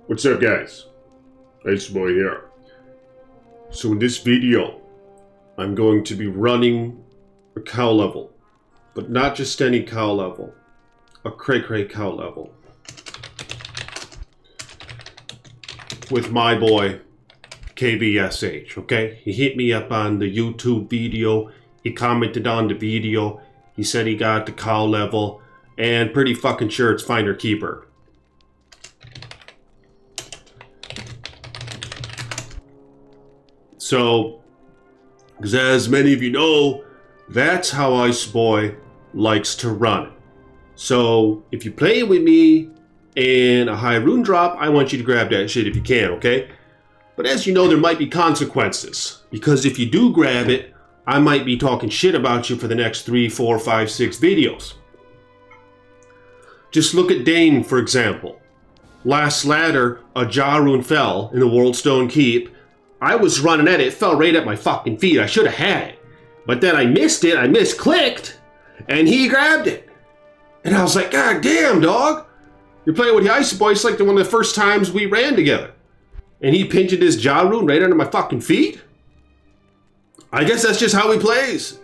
What's up, guys? Ice Boy here. So in this video, I'm going to be running a cow level, but not just any cow level, a cray-cray cow level. With my boy, KVSH, okay? He hit me up on the YouTube video, he commented on the video, he said he got the cow level, and pretty fucking sure it's Finder Keeper. So, as many of you know, that's how Ice Boy likes to run. So, if you play with me in a high rune drop, I want you to grab that shit if you can, okay? But as you know, there might be consequences. Because if you do grab it, I might be talking shit about you for the next 3, 4, 5, 6 videos. Just look at Dane, for example. Last ladder, a jaw rune fell in the Worldstone Keep. I was running at it, it fell right at my fucking feet. I should have had it. But then I missed it, I misclicked, and he grabbed it. And I was like, God damn, dog. You're playing with the Ice Boy, it's like one of the first times we ran together. And he pinching his jaw rune right under my fucking feet? I guess that's just how he plays.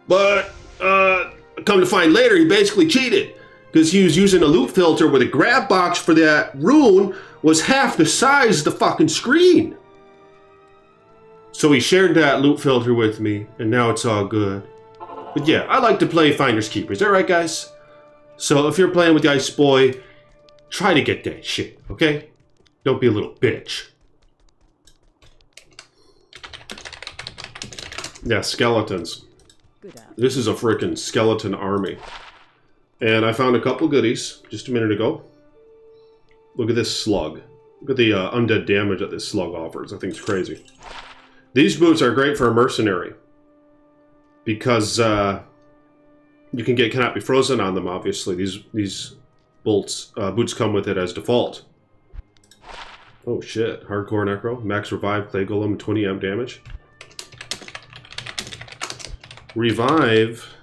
But, come to find later, he basically cheated. Because he was using a loot filter where the grab box for that rune was half the size of the fucking screen. So he shared that loot filter with me, and now it's all good. But yeah, I like to play Finders Keepers. Is that right, guys? So if you're playing with the Ice Boy, try to get that shit, okay? Don't be a little bitch. Yeah, skeletons. This is a frickin' skeleton army. And I found a couple goodies just a minute ago. Look at this slug. Look at the undead damage that this slug offers. I think it's crazy. These boots are great for a mercenary. Because you can get cannot be frozen on them, obviously. These boots come with it as default. Oh shit. Hardcore Necro. Max Revive, Clay Golem, 20 amp damage. Revive.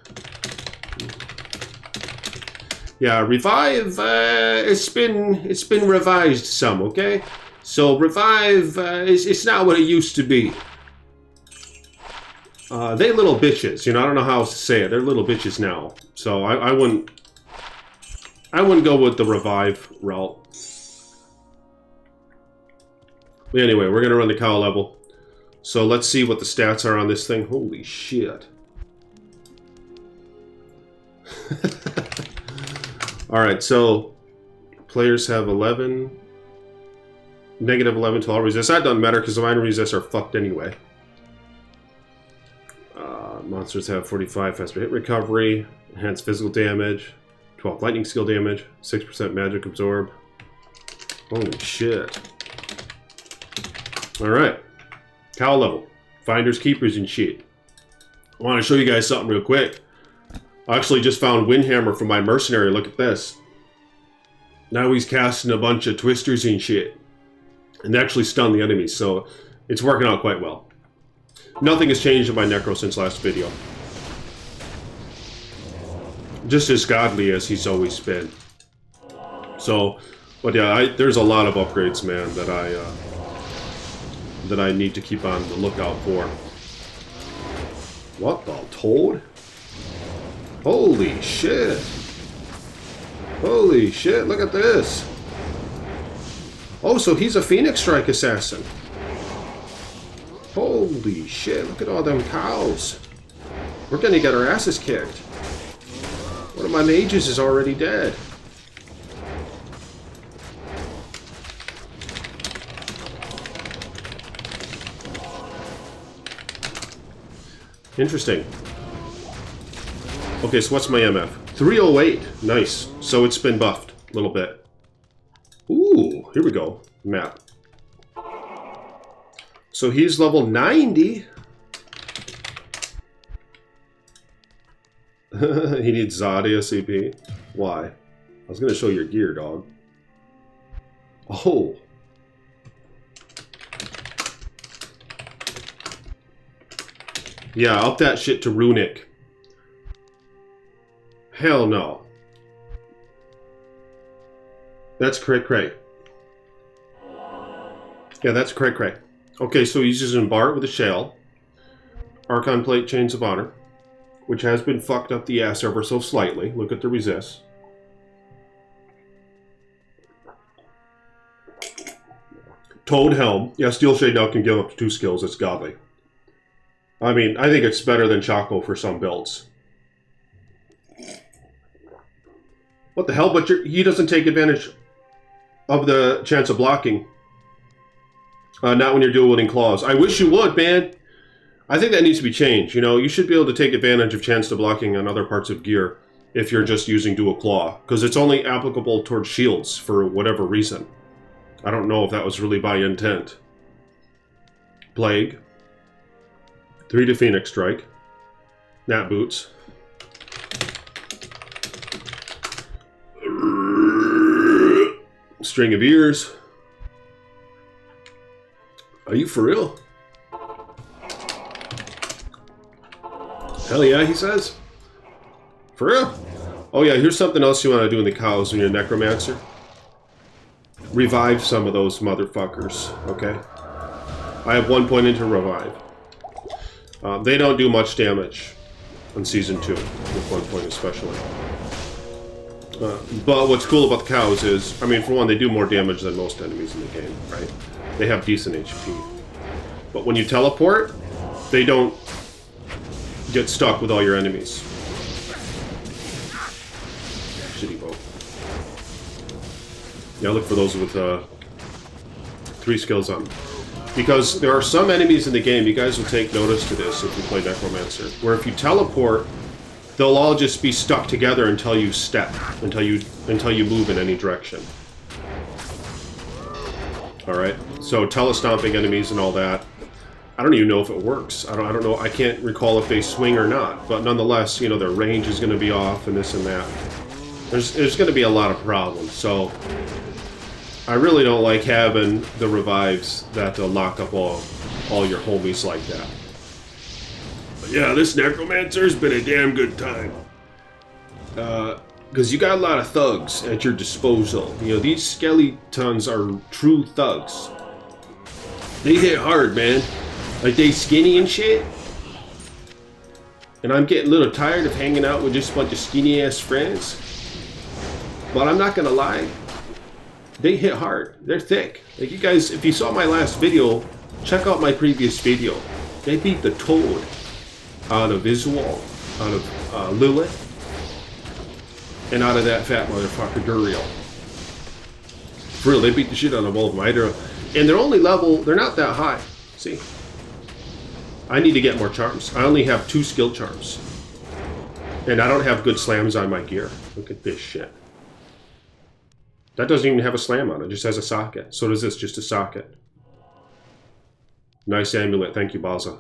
Yeah, Revive, it's been revised some, okay? So Revive, it's not what it used to be. They little bitches, you know, I don't know how else to say it. They're little bitches now. So I wouldn't go with the Revive route. But anyway, we're gonna run the cow level. So let's see what the stats are on this thing. Holy shit. Alright, so players have 11, negative 11 to all resists. That doesn't matter because the minor resists are fucked anyway. Monsters have 45 faster hit recovery, enhanced physical damage, 12 lightning skill damage, 6% magic absorb. Holy shit. Alright, cow level, Finders, Keepers, and shit. I want to show you guys something real quick. I actually just found Windhammer from my Mercenary. Look at this. Now he's casting a bunch of twisters and shit. And actually stun the enemies, so it's working out quite well. Nothing has changed in my Necro since last video. Just as godly as he's always been. So, but yeah, there's a lot of upgrades, man, that I need to keep on the lookout for. What the toad? Holy shit. Holy shit, look at this. Oh, so he's a Phoenix Strike Assassin. Holy shit, look at all them cows. We're gonna get our asses kicked. One of my mages is already dead. Interesting. Okay, so what's my MF? 308. Nice. So it's been buffed a little bit. Ooh, here we go. Map. So he's level 90. He needs Zod ASAP. Why? I was going to show your gear, dog. Oh. Yeah, up that shit to Runic. Hell no. That's cray-cray. Yeah, that's cray-cray. Okay, so he's using Bart with a shell. Archon Plate, Chains of Honor, which has been fucked up the ass ever so slightly. Look at the resist. Toad Helm. Yeah, Steel Shade now can give up to 2 skills. It's godly. I mean, I think it's better than Choco for some builds. What the hell? But he doesn't take advantage of the chance of blocking. Not when you're dual wielding claws. I wish you would, man. I think that needs to be changed. You know, you should be able to take advantage of chance to blocking on other parts of gear if you're just using dual claw, because it's only applicable towards shields for whatever reason. I don't know if that was really by intent. Plague. 3 to Phoenix Strike. Nat Boots. String of Ears. Are you for real? Hell yeah, he says. For real? Oh yeah, here's something else you want to do in the cows when you're a Necromancer. Revive some of those motherfuckers, okay? I have 1 point into Revive. They don't do much damage on Season 2, with 1 point especially. But what's cool about the cows is, I mean, for one, they do more damage than most enemies in the game, right? They have decent HP. But when you teleport, they don't get stuck with all your enemies. Shitty boat. Yeah, look for those with 3 skills on. Because there are some enemies in the game, you guys will take notice to this if you play Necromancer, where if you teleport, they'll all just be stuck together until you step, until you move in any direction. Alright, so telestomping enemies and all that, I don't even know if it works. I don't know, I can't recall if they swing or not, but nonetheless, you know, their range is going to be off and this and that. There's going to be a lot of problems, so I really don't like having the revives that lock up all your homies like that. But yeah, this Necromancer's been a damn good time. Because you got a lot of thugs at your disposal. You know, these skeletons are true thugs. They hit hard, man. Like, they skinny and shit. And I'm getting a little tired of hanging out with just a bunch of skinny-ass friends. But I'm not gonna lie. They hit hard. They're thick. Like, you guys, if you saw my last video, check out my previous video. They beat the toad out of Visual, out of Lilith, and out of that fat motherfucker Duriel. For real, they beat the shit out of all of them. And they're only level, they're not that high. See? I need to get more charms. I only have 2 skill charms. And I don't have good slams on my gear. Look at this shit. That doesn't even have a slam on it. It just has a socket. So does this, just a socket. Nice amulet. Thank you, Baza.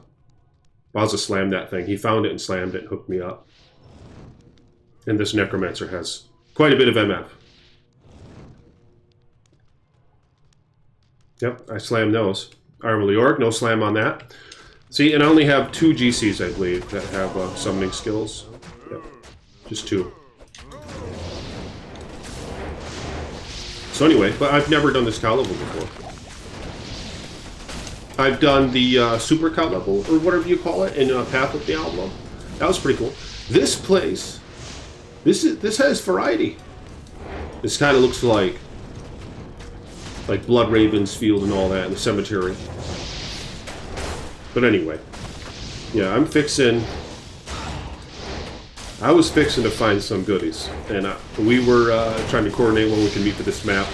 Baza slammed that thing. He found it and slammed it and hooked me up. And this Necromancer has quite a bit of MF. Yep, I slammed those. Armor Leoric, no slam on that. See, and I only have 2 GCs, I believe, that have summoning skills. Yep, just 2. So anyway, but I've never done this cow level before. I've done the super cow level, or whatever you call it, in Path of Diablo. That was pretty cool. This place, this has variety. This kind of looks like Blood Raven's Field and all that, in the cemetery. But anyway, yeah, I was fixing to find some goodies, and we were trying to coordinate when we can meet for this map.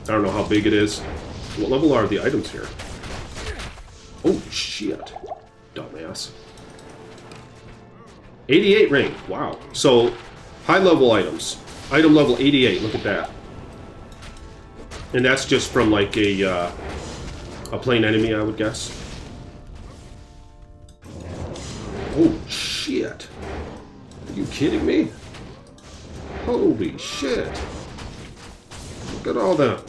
I don't know how big it is. What level are the items here? Oh, shit. Dumbass. 88 rank. Wow. So, high-level items. Item level 88. Look at that. And that's just from, like, a plain enemy, I would guess. Oh, shit. Are you kidding me? Holy shit. Look at all that.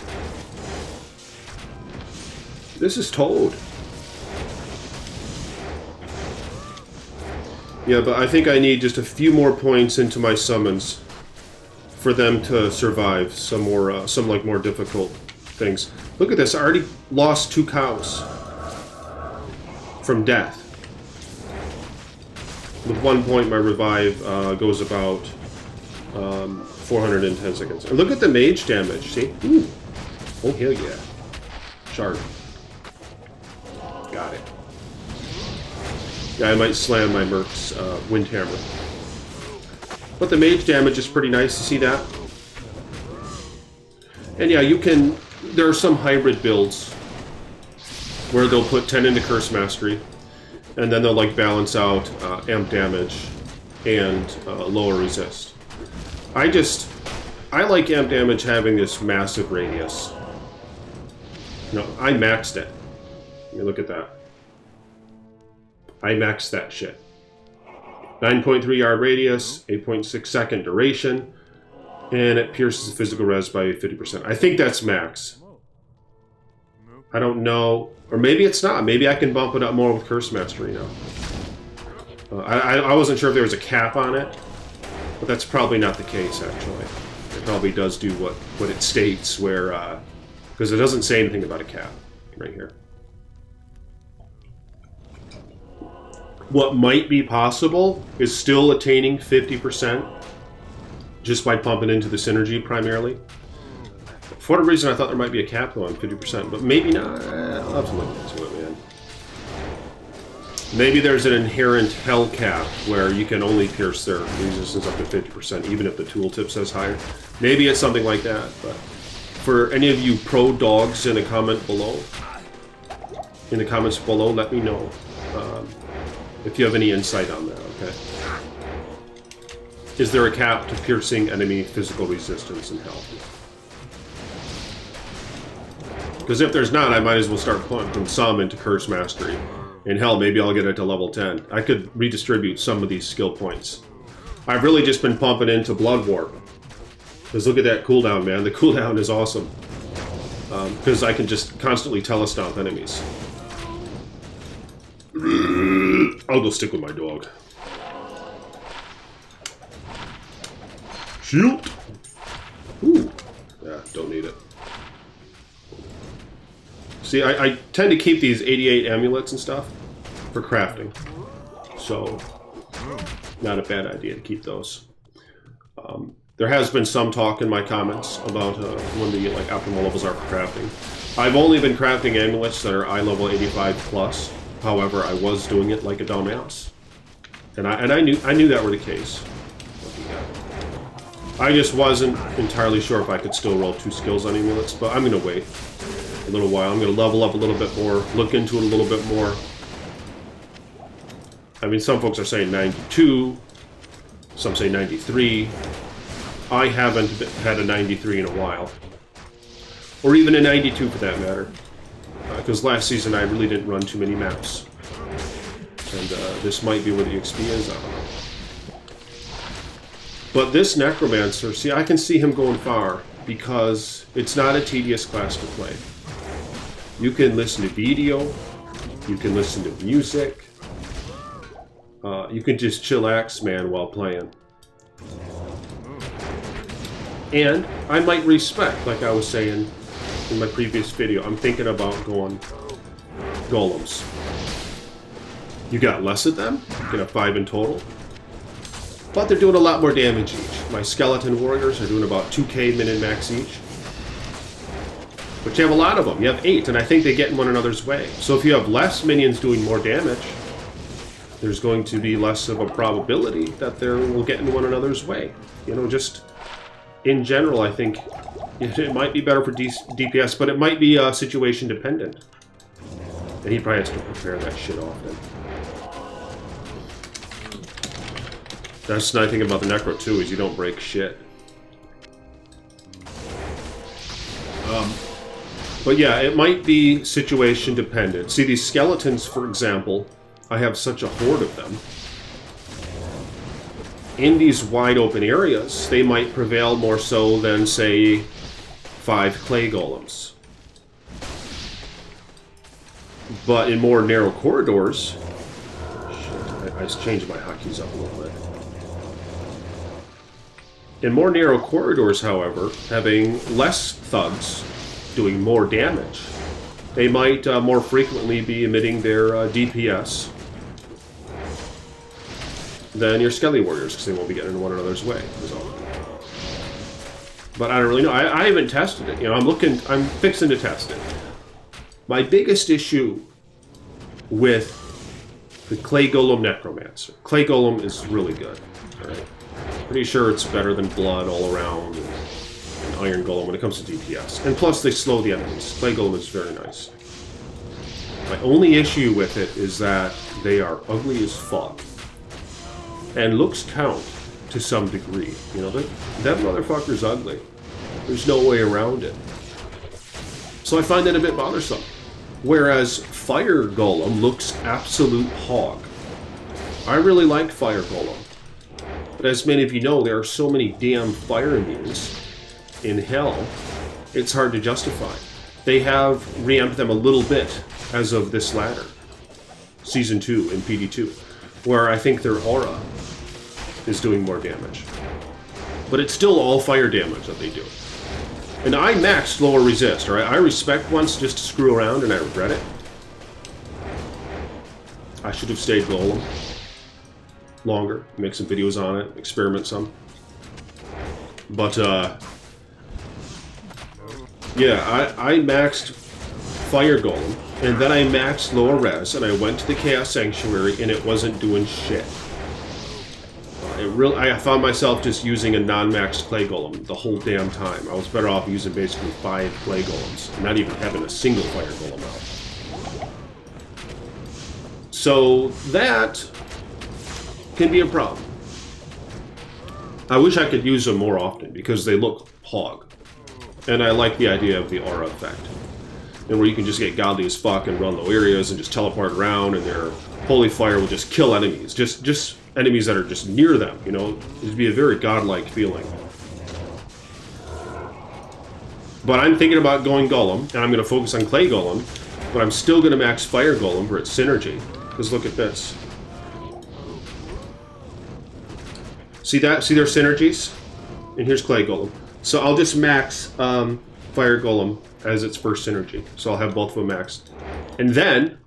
This is Toad. Yeah, but I think I need just a few more points into my summons for them to survive some more difficult things. Look at this. I already lost 2 cows from death. With 1 point, my revive goes about 410 seconds. And look at the mage damage. See? Ooh. Oh, hell yeah. Shard. Got it. Yeah, I might slam my Merc's Windhammer. But the mage damage is pretty nice to see that. And yeah, you can... There are some hybrid builds where they'll put 10 into Curse Mastery, and then they'll like balance out amp damage and lower resist. I like amp damage having this massive radius. You know, I maxed it. I mean, look at that. I maxed that shit. 9.3 yard radius, 8.6 second duration, and it pierces physical res by 50%. I think that's max. I don't know. Or maybe it's not. Maybe I can bump it up more with Curse Mastery now. I wasn't sure if there was a cap on it, but that's probably not the case, actually. It probably does do what it states, where... because it doesn't say anything about a cap right here. What might be possible is still attaining 50% just by pumping into the synergy primarily. For whatever reason, I thought there might be a cap though on 50%, but maybe not. I'll have to look into it, man. Maybe there's an inherent hell cap where you can only pierce their resistance up to 50%, even if the tooltip says higher. Maybe it's something like that, but for any of you pro dogs in the comments below, let me know if you have any insight on that, okay? Is there a cap to piercing enemy physical resistance and health? Because if there's not, I might as well start putting some into Curse Mastery. And hell, maybe I'll get it to level 10. I could redistribute some of these skill points. I've really just been pumping into Blood Warp. Because look at that cooldown, man. The cooldown is awesome. Because I can just constantly telestomp enemies. I'll go stick with my dog. Shield! Ooh. Yeah, don't need it. See, I tend to keep these 88 amulets and stuff for crafting. So, not a bad idea to keep those. There has been some talk in my comments about when the optimal levels are for crafting. I've only been crafting amulets that are eye level 85 plus. However, I was doing it like a dumbass, and I knew that were the case. I just wasn't entirely sure if I could still roll 2 skills on amulets, but I'm gonna wait a little while. I'm gonna level up a little bit more, look into it a little bit more. I mean, some folks are saying 92, some say 93. I haven't had a 93 in a while, or even a 92 for that matter. Because last season I really didn't run too many maps. And this might be where the XP is, I don't know. But this Necromancer, see, I can see him going far, because it's not a tedious class to play. You can listen to video, you can listen to music, you can just chillax, man, while playing. And I might respect, like I was saying in my previous video, I'm thinking about going golems. You got less of them, you can have 5 in total, but they're doing a lot more damage each. My skeleton warriors are doing about 2k min and max each. But you have a lot of them, you have 8, and I think they get in one another's way. So if you have less minions doing more damage, there's going to be less of a probability that they will get in one another's way. You know, just in general, I think it might be better for DPS, but it might be situation dependent. And he probably has to prepare that shit often. That's the nice thing about the Necro too, is you don't break shit. But yeah, it might be situation dependent. See, these skeletons, for example, I have such a horde of them. In these wide open areas, they might prevail more so than, say, 5 clay golems. But in more narrow corridors... Shit, I just changed my hotkeys up a little bit. In more narrow corridors, however, having less thugs doing more damage. They might more frequently be emitting their DPS than your Skelly Warriors, because they won't be getting in one another's way. But I don't really know. I haven't tested it. You know, I'm fixing to test it. My biggest issue with the Clay Golem Necromancer. Clay Golem is really good. All right? Pretty sure it's better than Blood all around and Iron Golem when it comes to DPS. And plus, they slow the enemies. Clay Golem is very nice. My only issue with it is that they are ugly as fuck. And looks count to some degree. You know, that motherfucker's ugly. There's no way around it. So I find that a bit bothersome. Whereas Fire Golem looks absolute hog. I really like Fire Golem. But as many of you know, there are so many damn fire immunes in Hell, it's hard to justify. They have reamped them a little bit as of this ladder. Season 2 in PD2. Where I think their aura is doing more damage. But it's still all fire damage that they do. And I maxed lower resist, alright? I respect once just to screw around and I regret it. I should have stayed Golem longer, make some videos on it, experiment some. But, yeah, I maxed Fire Golem, and then I maxed lower res, and I went to the Chaos Sanctuary, and it wasn't doing shit. I found myself just using a non-maxed Clay Golem the whole damn time. I was better off using basically 5 Clay Golems, not even having a single Fire Golem out. So that can be a problem. I wish I could use them more often because they look hog. And I like the idea of the aura effect. And where you can just get godly as fuck and run low areas and just teleport around and their holy fire will just kill enemies. Just enemies that are just near them, you know? It'd be a very godlike feeling. But I'm thinking about going Golem, and I'm going to focus on Clay Golem, but I'm still going to max Fire Golem for its synergy. Because look at this. See that? See their synergies? And here's Clay Golem. So I'll just max Fire Golem as its first synergy. So I'll have both of them maxed. And then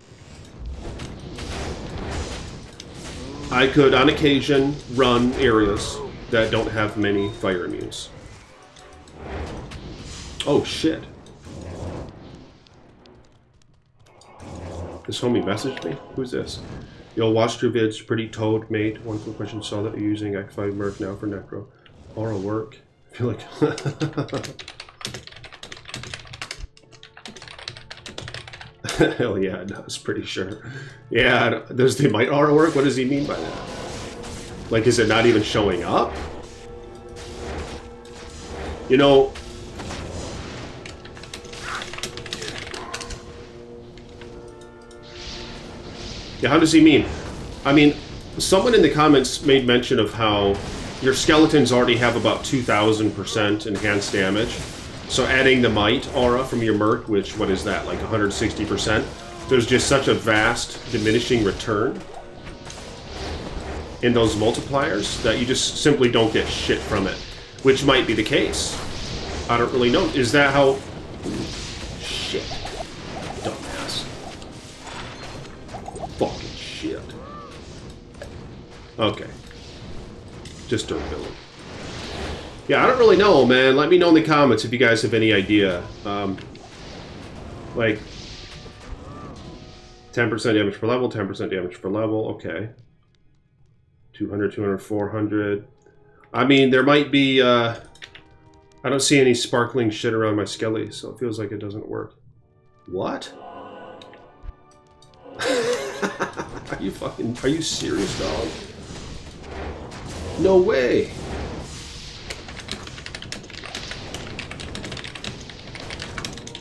I could, on occasion, run areas that don't have many fire immunes. Oh, shit. This homie messaged me? Who's this? Yo, watched your vids. Pretty toad, mate. One quick question. Saw that you're using Act 5 Merc now for Necro. Aura work. I feel like... Hell yeah, it does, pretty sure. Yeah, does the might aura work? What does he mean by that? Like, is it not even showing up? You know... Yeah, how does he mean? I mean, someone in the comments made mention of how your skeletons already have about 2,000% enhanced damage. So adding the might aura from your merc, which, what is that, like 160%? There's just such a vast diminishing return in those multipliers that you just simply don't get shit from it. Which might be the case. I don't really know. Is that how... Shit. Dumbass. Fucking shit. Okay. Just durability. Yeah, I don't really know, man. Let me know in the comments if you guys have any idea. Like, 10% damage per level, 10% damage per level, okay. 200, 200, 400. I mean, there might be, I don't see any sparkling shit around my skelly, so it feels like it doesn't work. What? Are you serious, dog? No way.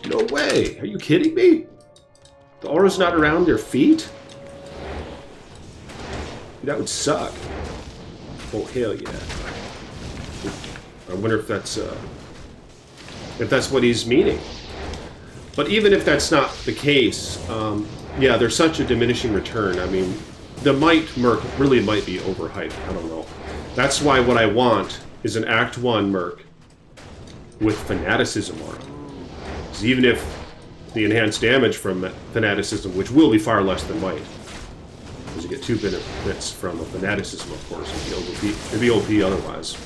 No way! Are you kidding me? The aura's not around their feet? That would suck. Oh, hell yeah. I wonder if that's what he's meaning. But even if that's not the case, yeah, there's such a diminishing return. I mean, the might merc really might be overhyped. I don't know. That's why what I want is an Act 1 merc with fanaticism aura. 'Cause even if the enhanced damage from Fanaticism, which will be far less than Might, because you get 2 benefits from a Fanaticism, of course, it'd be OP otherwise.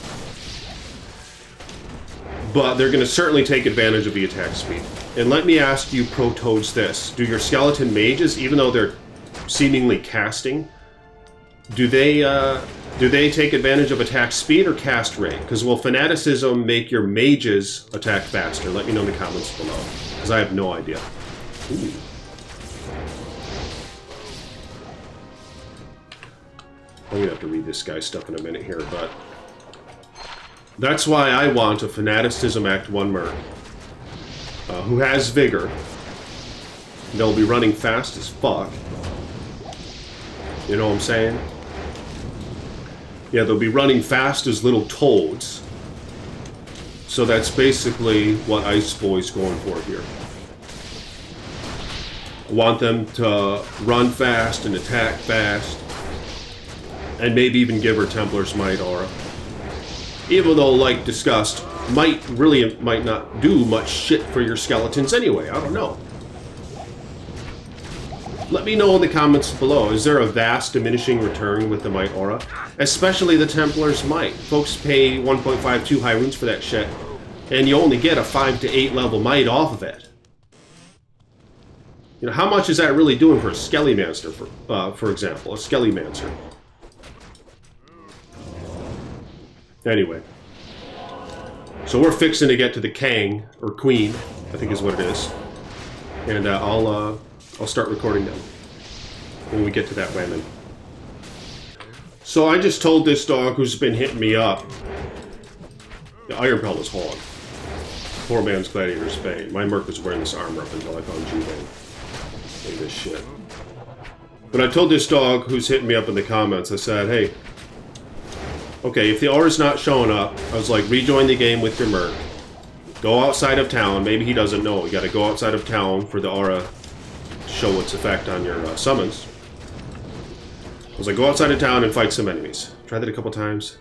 But they're going to certainly take advantage of the attack speed. And let me ask you, Protoads, this. Do your skeleton mages, even though they're seemingly casting, do they take advantage of attack speed or cast rate? Because will Fanaticism make your mages attack faster? Let me know in the comments below, because I have no idea. Ooh. I'm going to have to read this guy's stuff in a minute here, but that's why I want a Fanaticism Act 1 merc who has Vigor. They'll be running fast as fuck. You know what I'm saying? Yeah, they'll be running fast as little toads. So that's basically what Ice Boy's going for here. I want them to run fast and attack fast. And maybe even give her Templar's Might aura. Even though, like discussed, might not do much shit for your skeletons anyway. I don't know. Let me know in the comments below. Is there a vast diminishing return with the Might aura? Especially the Templar's Might. Folks pay 1.52 high runes for that shit. And you only get a 5 to 8 level Might off of it. You know, how much is that really doing for a Skellymancer, for example? A Skellymancer. Anyway. So we're fixing to get to the Kang, or Queen, I think is what it is. And I'll start recording them when we get to that women. So I just told this dog who's been hitting me up, the Iron Pellet's hog. Poor man's Gladiator's Bane. My merc was wearing this armor up until I found G-Bane. Look at this shit. But I told this dog who's hitting me up in the comments, I said, hey, okay, if the aura's not showing up, I was like, rejoin the game with your merc. Go outside of town. Maybe he doesn't know. You gotta go outside of town for the aura to show its effect on your summons. I was like, go outside of town and fight some enemies. Try that a couple times.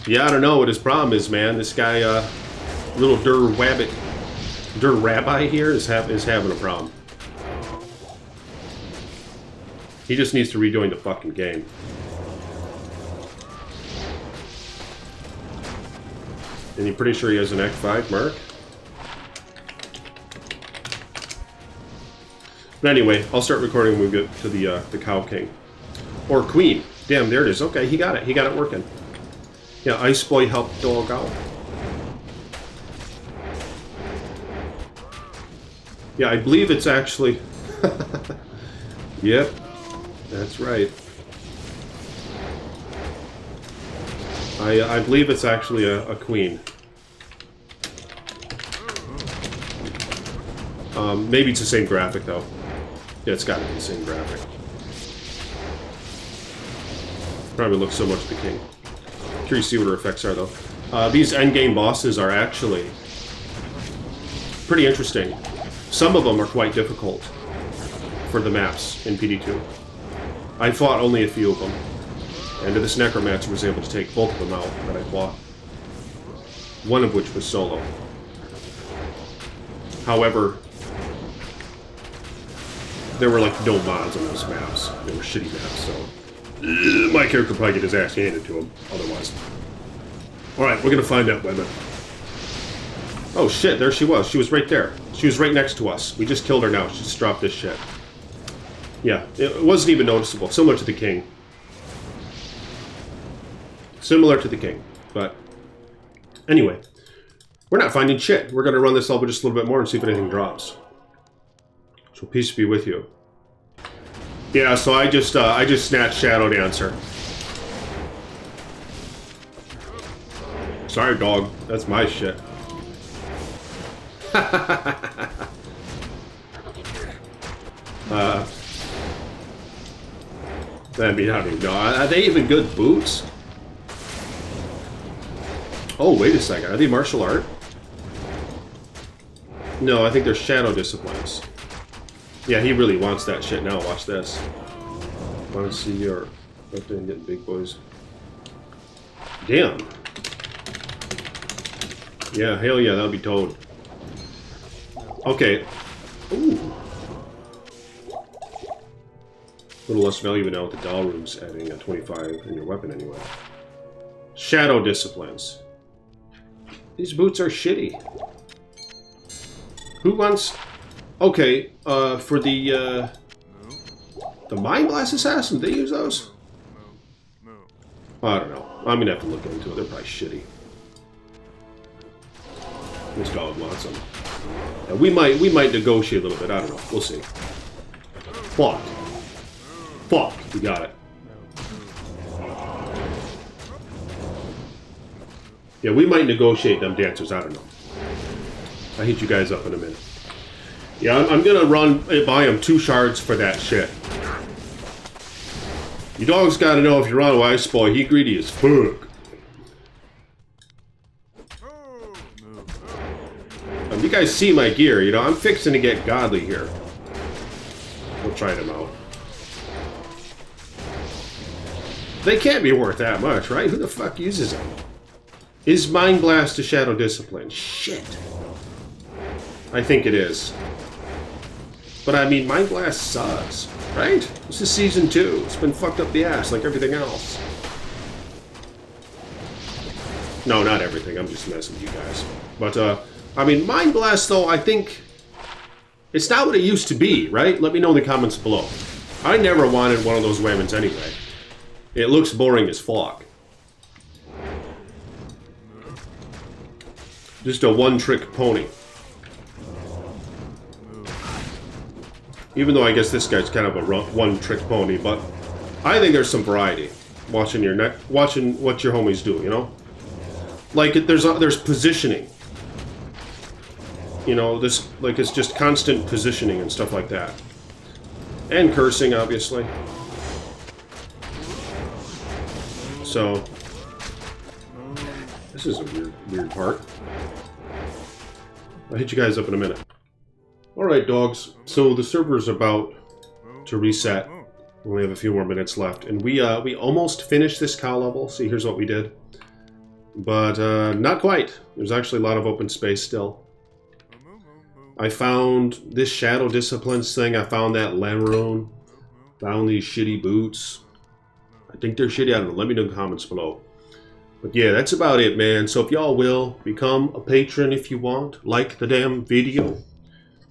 Yeah, I don't know what his problem is, man. This guy, little Dur Rabbi here is having a problem. He just needs to rejoin the fucking game. And you're pretty sure he has an Act 5 merc? But anyway, I'll start recording when we get to the Cow King. Or Queen. Damn, there it is. Okay, he got it. He got it working. Yeah, Ice Boy helped dog out. Yeah, I believe it's actually... Yep, that's right. I believe it's actually a queen. Maybe it's the same graphic, though. Yeah, it's got to be the same graphic. Probably looks so much like the king. Curious to see what her effects are, though. These endgame bosses are actually pretty interesting. Some of them are quite difficult for the maps in PD2. I fought only a few of them. And this Necromancer was able to take both of them out that I fought. One of which was solo. However, there were like no mods on those maps. They were shitty maps, so my character probably get his ass handed to him otherwise. Alright, we're gonna find that women. Oh shit, there she was. She was right there. She was right next to us. We just killed her now. She just dropped this shit. Yeah, it wasn't even noticeable. Similar to the king. Similar to the king. But anyway, we're not finding shit. We're gonna run this level just a little bit more and see if anything drops. So peace be with you. Yeah, so I just snatched Shadow Dancer. Sorry, dog. That's my shit. I mean, I don't even know. Are they even good boots? Oh, wait a second. Are they martial art? No, I think they're shadow disciplines. Yeah, he really wants that shit now. Watch this. Want to see your... Up there and getting big boys. Damn. Yeah, hell yeah, that'll be Toad. Okay. Ooh. A little less value now with the doll rooms adding a 25 in your weapon anyway. Shadow disciplines. These boots are shitty. Who wants... Okay, for the Mind Blast Assassin, they use those? I don't know. I'm gonna have to look into it. They're probably shitty. This dog wants them. We might negotiate a little bit. I don't know. We'll see. Fuck. Fuck. We got it. Yeah, we might negotiate them dancers. I don't know. I'll hit you guys up in a minute. Yeah, I'm gonna buy them 2 shards for that shit. You dogs gotta know if you're on Ice Boy, he greedy as fuck. You guys see my gear, you know, I'm fixing to get godly here. We'll try them out. They can't be worth that much, right? Who the fuck uses them? Is Mind Blast a Shadow Discipline? Shit. I think it is. But I mean, Mind Blast sucks, right? This is Season 2. It's been fucked up the ass like everything else. No, not everything. I'm just messing with you guys. But, I mean, Mind Blast, though, I think... It's not what it used to be, right? Let me know in the comments below. I never wanted one of those weapons anyway. It looks boring as fuck. Just a one-trick pony. Even though I guess this guy's kind of a one-trick pony, but I think there's some variety. Watching what your homies do, you know? Like, there's positioning. You know, like, it's just constant positioning and stuff like that. And cursing, obviously. So, this is a weird part. I'll hit you guys up in a minute. Alright, dogs. So, the server's about to reset. We only have a few more minutes left. And we almost finished this cow level. See, here's what we did. But, not quite. There's actually a lot of open space still. I found this Shadow Disciplines thing. I found that Lemrune. Found these shitty boots. I think they're shitty. I don't know. Let me know in the comments below. But yeah, that's about it, man. So if y'all will, become a patron if you want. Like the damn video.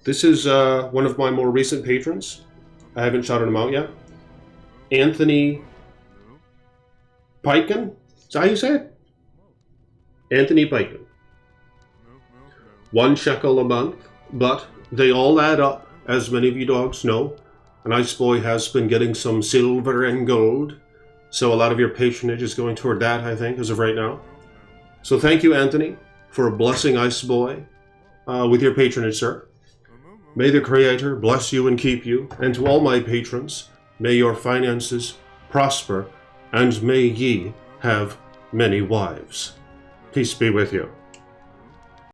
This is one of my more recent patrons. I haven't shouted him out yet. Anthony Piken? Is that how you say it? Anthony Piken. 1 shekel a month. But they all add up, as many of you dogs know. And Ice Boy has been getting some silver and gold. So a lot of your patronage is going toward that, I think, as of right now. So thank you, Anthony, for blessing Ice Boy with your patronage, sir. May the Creator bless you and keep you. And to all my patrons, may your finances prosper, and may ye have many wives. Peace be with you.